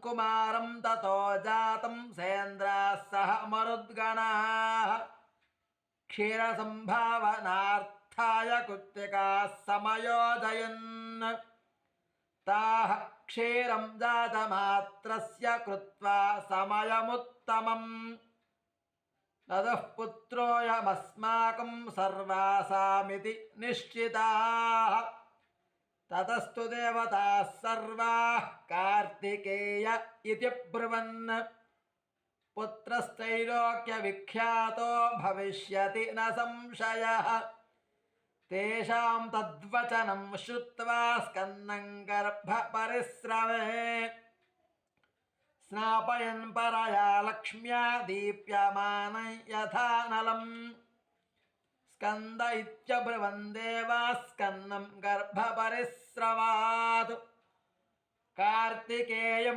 कुमारं ततो जातं सेन्द्राः सह मरुद्गणाः क्षीरसंभावनार्थाय कुत्तिकाः समयोजयन् ताः क्षीरं जातमात्रस्य कृत्वा समयमुत्तमम् ततः पुत्रोऽयमस्माकं सर्वासामिति निश्चिताः ततस्तु देवताः सर्वाः कार्तिकेय इति ब्रुवन् पुत्रस्त्रैलोक्यविख्यातो भविष्यति न संशयः तेषां तद्वचनं श्रुत्वा स्कन्दं गर्भपरिस्रवे स्नापयन् परया लक्ष्म्या दीप्यमानं यथा नलम् स्कन्द इत्यब्रुवन् देवाः स्कन्दं गर्भपरिस्रवात् कार्तिकेयं